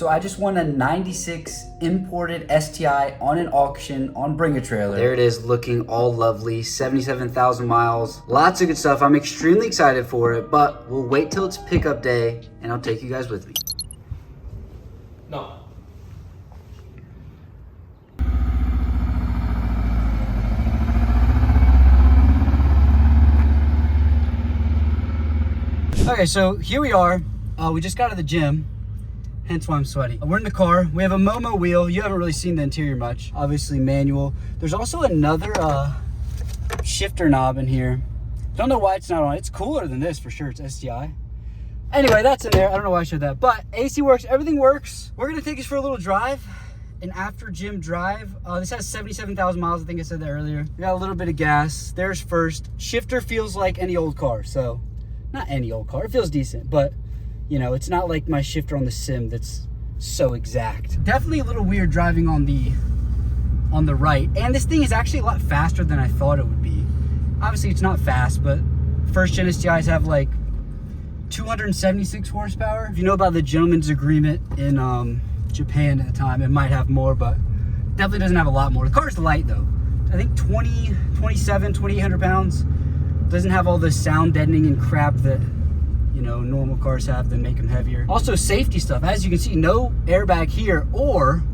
So I just won a 96 imported STI on an auction on Bring a Trailer. There it is, looking all lovely, 77,000 miles. Lots of good stuff. I'm extremely excited for it, but we'll wait till it's pickup day and I'll take you guys with me. No. Okay, so here we are. We just got out of the gym, hence why I'm sweaty. We're in the car. We have a Momo wheel. You haven't really seen the interior much. Obviously manual. There's also another shifter knob in here. Don't know why it's not on. It's cooler than this for sure. It's STI. Anyway, that's in there. I don't know why I showed that, but AC works. Everything works. We're gonna take us for a little drive, an after gym drive. This has 77,000 miles. I think I said that earlier. We got a little bit of gas. There's first. Shifter feels like any old car, so. Not any old car, it feels decent, but you know, it's not like my shifter on the Sim that's so exact. Definitely a little weird driving on the right. And this thing is actually a lot faster than I thought it would be. Obviously it's not fast, but first gen STIs have like 276 horsepower. If you know about the gentleman's agreement in Japan at the time, it might have more, but definitely doesn't have a lot more. The car's light though. I think 2,800 pounds. Doesn't have all the sound deadening and crap that, you know, normal cars have that make them heavier. Also safety stuff. As you can see, no airbag here or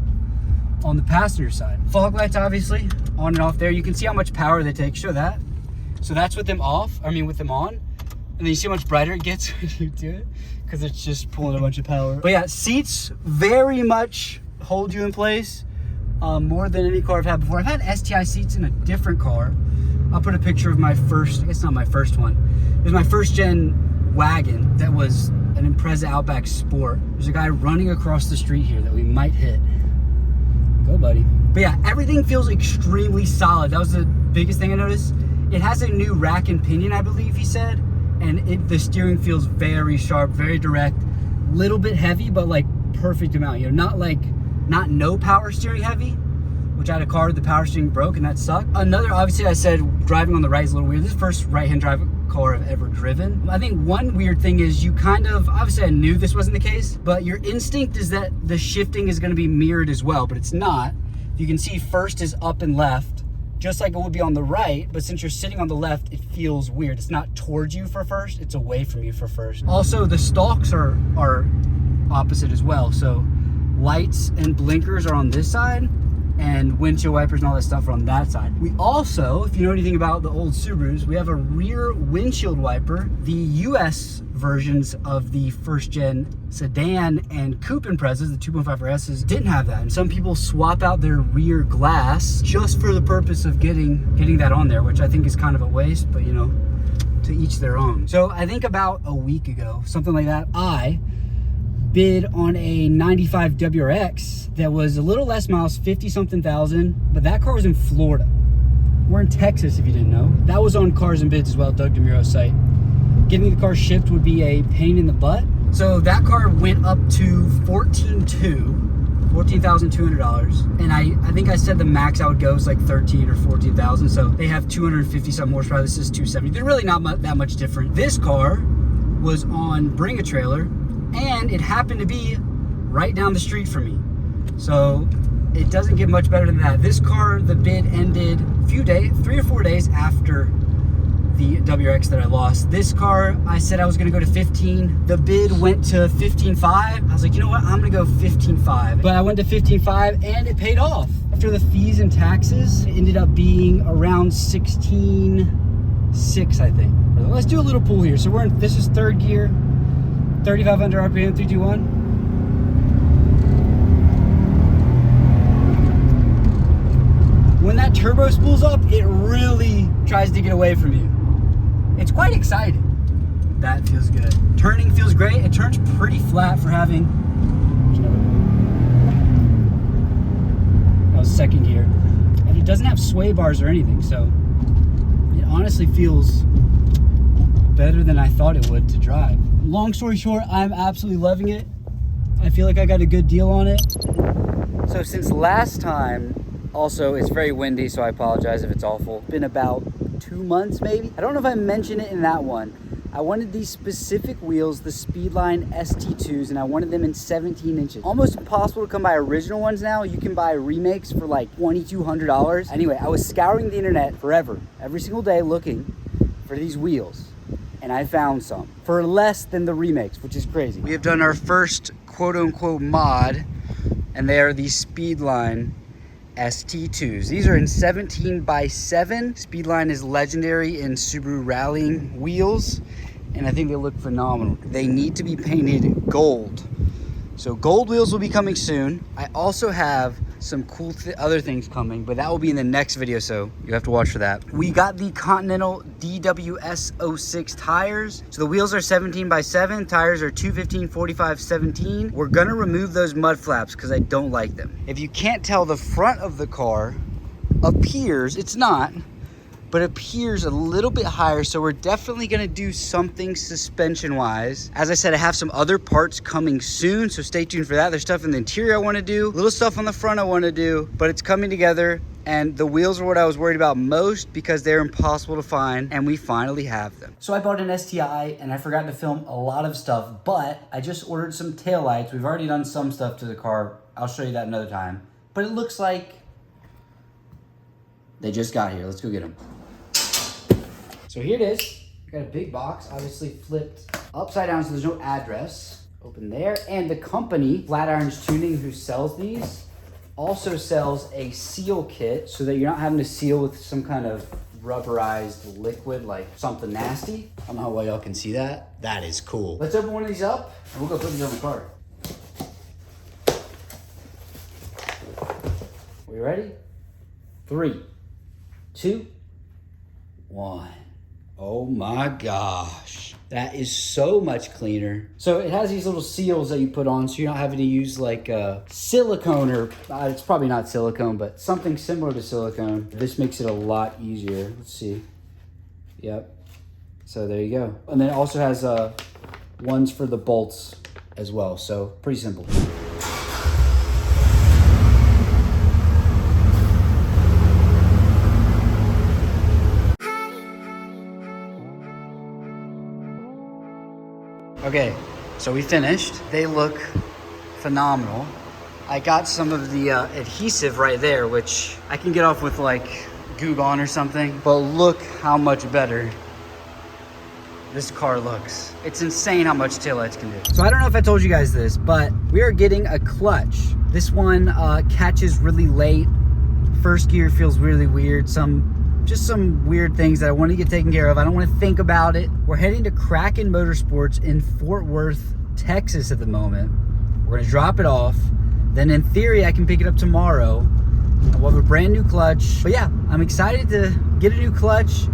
on the passenger side. Fog lights obviously on and off there. You can see how much power they take. Show that. So that's with them off, with them on. And then you see how much brighter it gets when you do it because it's just pulling a bunch of power. But yeah, seats very much hold you in place more than any car I've had before. I've had STI seats in a different car. I'll put a picture of my first, it's not my first one. It was my first gen wagon that was an Impreza Outback Sport. There's a guy running across the street here that we might hit. Go, buddy. But yeah, everything feels extremely solid. That was the biggest thing I noticed. It has a new rack and pinion, I believe he said. And the steering feels very sharp, very direct. Little bit heavy, but like perfect amount. You know, not no power steering heavy, which I had a car the power steering broke and that sucked. Another, obviously I said driving on the right is a little weird. This is the first right-hand drive car I've ever driven. I think one weird thing is you kind of, obviously I knew this wasn't the case, but your instinct is that the shifting is gonna be mirrored as well, but it's not. You can see first is up and left, just like it would be on the right, but since you're sitting on the left, it feels weird. It's not towards you for first, it's away from you for first. Also, the stalks are opposite as well. So lights and blinkers are on this side, and windshield wipers and all that stuff are on that side. We also, if you know anything about the old Subarus, we have a rear windshield wiper. The US versions of the first gen sedan and coupe Imprezas, the 2.5S's, didn't have that. And some people swap out their rear glass just for the purpose of getting that on there, which I think is kind of a waste, but you know, to each their own. So I think about a week ago, something like that, I bid on a 95 WRX that was a little less miles, 50 something thousand, but that car was in Florida. We're in Texas if you didn't know. That was on Cars and Bids as well, Doug DeMuro's site. Getting the car shipped would be a pain in the butt. So that car went up to $14,200. And I think I said the max I would go was like 13 or 14,000. So they have 250 something horsepower. This is 270. They're really not that much different. This car was on Bring a Trailer, and it happened to be right down the street from me. So it doesn't get much better than that. This car, the bid ended a few days, 3 or 4 days after the WRX that I lost. This car, I said I was gonna go to 15. The bid went to 15.5. I was like, you know what? I'm gonna go 15.5. But I went to 15.5 and it paid off. After the fees and taxes, it ended up being around 16.6, I think. Let's do a little pull here. So this is third gear, 3,500 RPM, 321. When that turbo spools up, it really tries to get away from you. It's quite exciting. That feels good. Turning feels great. It turns pretty flat for having, that was second gear. And it doesn't have sway bars or anything, so it honestly feels better than I thought it would to drive. Long story short, I'm absolutely loving it. I feel like I got a good deal on it. So since last time, also it's very windy, so I apologize if it's awful. It's been about 2 months maybe. I don't know if I mentioned it in that one. I wanted these specific wheels, the Speedline ST2s, and I wanted them in 17 inches. Almost impossible to come by original ones now. You can buy remakes for like $2,200. Anyway, I was scouring the internet forever, every single day looking for these wheels. And I found some for less than the remakes, which is crazy. We have done our first quote unquote mod, and they are the Speedline ST2s. These are in 17x7. Speedline is legendary in Subaru rallying wheels, and I think they look phenomenal. They need to be painted gold. So gold wheels will be coming soon. I also have some cool other things coming, but that will be in the next video, so you have to watch for that. We got the Continental DWS06 tires. So the wheels are 17x7, tires are 215, 45, 17. We're gonna remove those mud flaps because I don't like them. If you can't tell, the front of the car appears, it's not, but appears a little bit higher, so we're definitely gonna do something suspension wise. As I said, I have some other parts coming soon, so stay tuned for that. There's stuff in the interior I wanna do, little stuff on the front I wanna do, but it's coming together, and the wheels are what I was worried about most because they're impossible to find, and we finally have them. So I bought an STI, and I forgot to film a lot of stuff, but I just ordered some taillights. We've already done some stuff to the car. I'll show you that another time. But it looks like they just got here. Let's go get them. So here it is. Got a big box, obviously flipped upside down so there's no address. Open there. And the company, Flatirons Tuning, who sells these, also sells a seal kit so that you're not having to seal with some kind of rubberized liquid like something nasty. I don't know how well y'all can see that. That is cool. Let's open one of these up and we'll go put these on the car. We ready? 3, 2, 1. Oh my gosh. That is so much cleaner. So it has these little seals that you put on so you're not having to use like silicone or, it's probably not silicone, but something similar to silicone. This makes it a lot easier. Let's see. Yep. So there you go. And then it also has ones for the bolts as well. So pretty simple. Okay, so we finished. They look phenomenal. I got some of the adhesive right there, which I can get off with like Goo Gone or something, but look how much better this car looks. It's insane how much taillights can do. So I don't know if I told you guys this, but we are getting a clutch. This one catches really late. First gear feels really weird. Just some weird things that I want to get taken care of. I don't want to think about it. We're heading to Kraken Motorsports in Fort Worth, Texas at the moment. We're gonna drop it off. Then in theory, I can pick it up tomorrow. And we'll have a brand new clutch. But yeah, I'm excited to get a new clutch.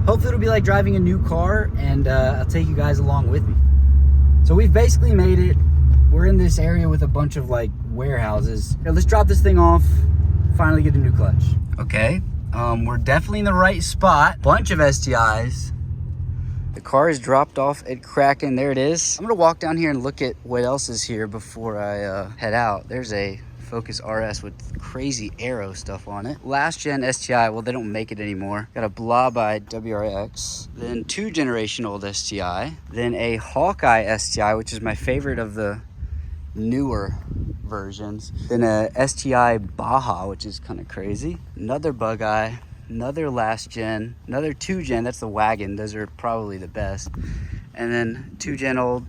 Hopefully it'll be like driving a new car, and I'll take you guys along with me. So we've basically made it. We're in this area with a bunch of like warehouses. Here, let's drop this thing off, finally get a new clutch. Okay. We're definitely in the right spot. Bunch of STIs. The car is dropped off at Kraken. There it is. I'm gonna walk down here and look at what else is here before I head out. There's a Focus RS with crazy aero stuff on it. Last gen STI, well, they don't make it anymore. Got a Blob Eye WRX. Then 2 generation old STI. Then a Hawkeye STI, which is my favorite of the newer versions. Then a STI Baja, which is kind of crazy. Another Bug Eye, another last gen, another 2 gen, that's the wagon. Those are probably the best. And then 2 gen old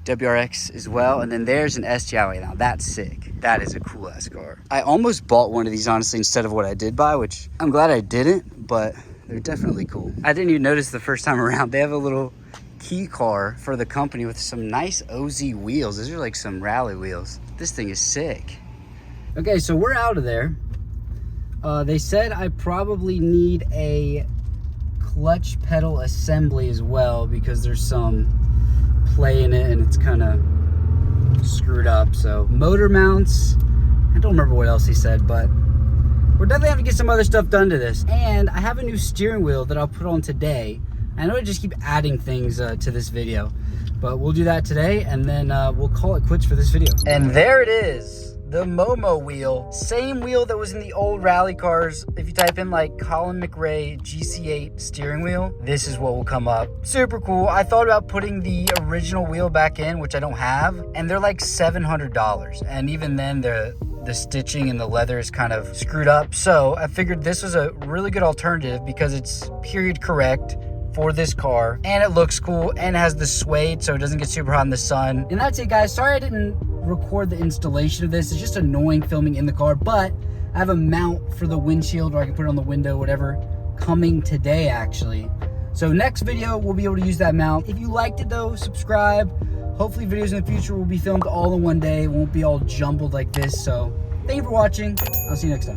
WRX as well. And then there's an STI. Now that's sick. That is a cool ass car. I almost bought one of these honestly instead of what I did buy, which I'm glad I didn't, but they're definitely cool. I didn't even notice the first time around. They have a little key car for the company with some nice OZ wheels. These are like some rally wheels. This thing is sick. Okay, so we're out of there. They said I probably need a clutch pedal assembly as well because there's some play in it and it's kind of screwed up. So motor mounts, I don't remember what else he said, but we're definitely having to get some other stuff done to this. And I have a new steering wheel that I'll put on today. I know I just keep adding things to this video, but we'll do that today and then we'll call it quits for this video. And there it is, the Momo wheel. Same wheel that was in the old rally cars. If you type in like Colin McRae GC8 steering wheel, this is what will come up. Super cool. I thought about putting the original wheel back in, which I don't have, and they're like $700. And even then, the stitching and the leather is kind of screwed up. So I figured this was a really good alternative because it's period correct for this car, and it looks cool, and it has the suede so it doesn't get super hot in the sun. And that's it, guys. Sorry I didn't record the installation of this. It's just annoying filming in the car, but I have a mount for the windshield, or I can put it on the window, whatever, coming today actually. So next video we'll be able to use that mount. If you liked it though, subscribe. Hopefully videos in the future will be filmed all in one day. It won't be all jumbled like this. So thank you for watching. I'll see you next time.